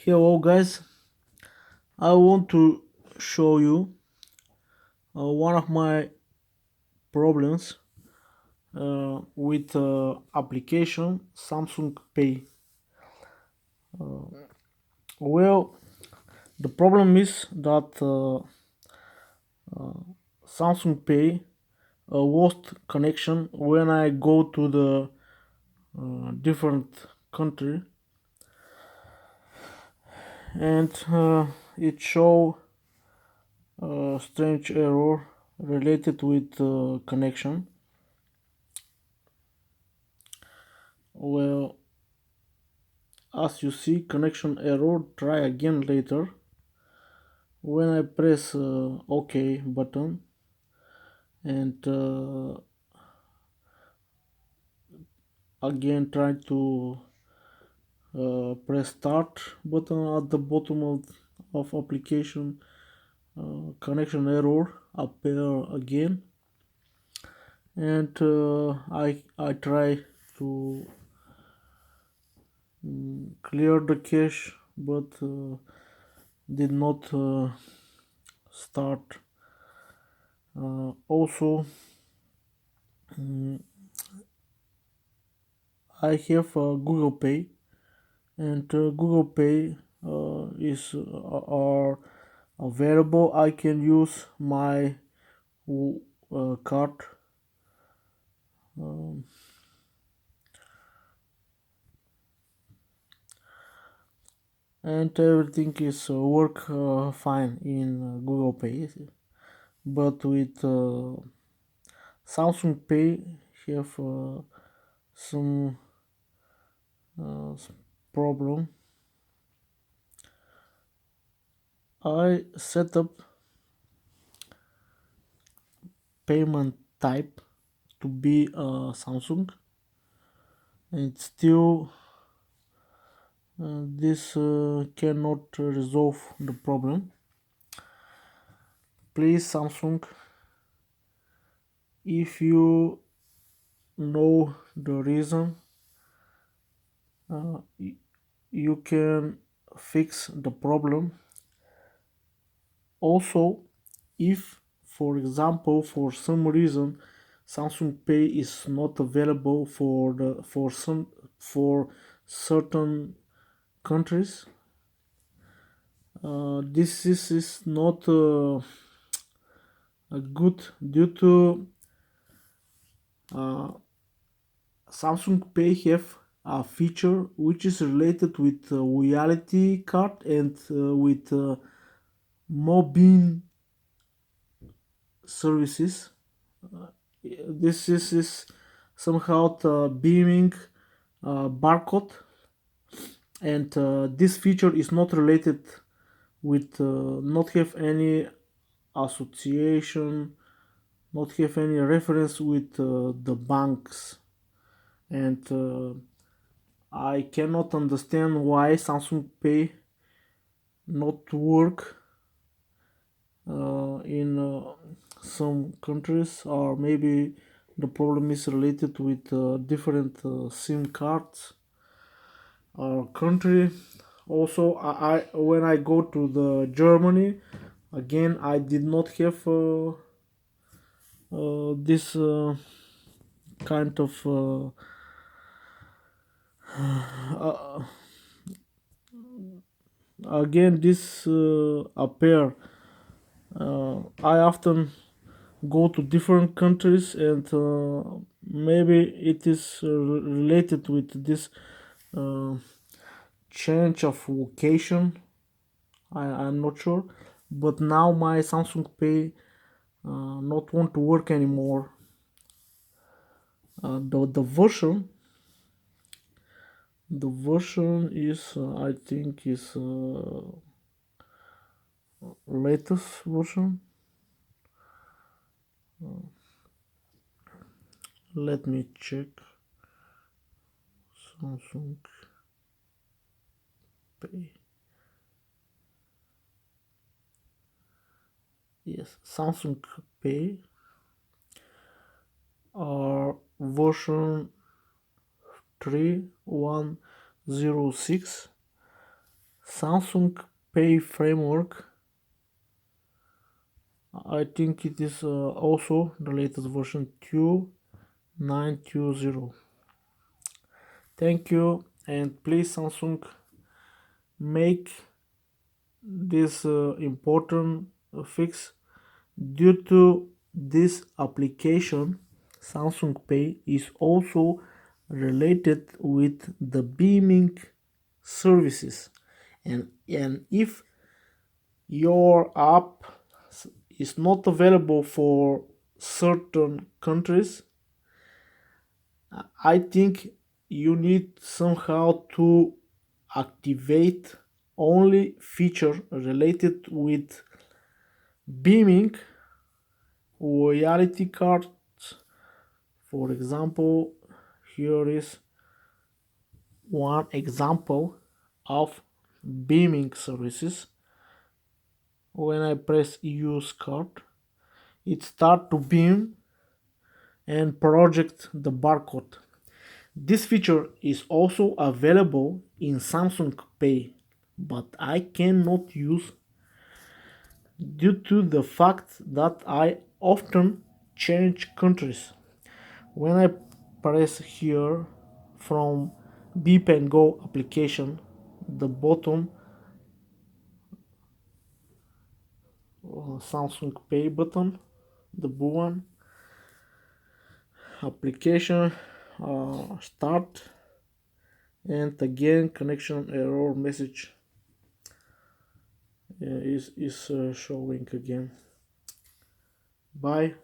Hello guys, I want to show you one of my problems with application Samsung Pay. Well, the problem is that Samsung Pay lost connection when I go to the different country, and it show a strange error related with connection. Well, as you see, connection error, try again later. When I press OK button and again try to press start button at the bottom of application, connection error appear again, and I try to clear the cache, but did not start. Also, I have Google Pay, and Google Pay is are available. I can use my card, um, and everything is work fine in Google Pay. But with Samsung Pay, have some uh, problem. I set up payment type to be Samsung, and still this cannot resolve the problem. Please, Samsung, if you know the reason, uh, you can fix the problem. Also, if for example for some reason Samsung Pay is not available for certain countries, this is not good due to uh, Samsung Pay have a feature which is related with reality card and with MoBeam services. This is somehow the beaming barcode, and this feature is not related with not have any association, not have any reference with the banks, and I cannot understand why Samsung Pay not work in some countries, or maybe the problem is related with different SIM cards or country. Also, I when I go to the Germany again, I did not have this kind of uh, again this appear. I often go to different countries, and maybe it is related with this uh, change of location. I'm not sure, but now my Samsung Pay not want to work anymore. The version is I think is latest version. Let me check. Samsung Pay. Yes, Samsung Pay are version 3106 Samsung Pay framework. I think it is also the latest version 2920. Thank you, and please Samsung make this important fix. Due to this application, Samsung Pay is also related with the beaming services. And if your app is not available for certain countries, I think you need somehow to activate only feature related with beaming loyalty cards. For example, here is one example of beaming services. When I press use card, it starts to beam and project the barcode. This feature is also available in Samsung Pay, but I cannot use due to the fact that I often change countries. When I press here from Beep and Go application, the bottom Samsung Pay button, the blue one, application start, and again connection error message is showing again. Bye.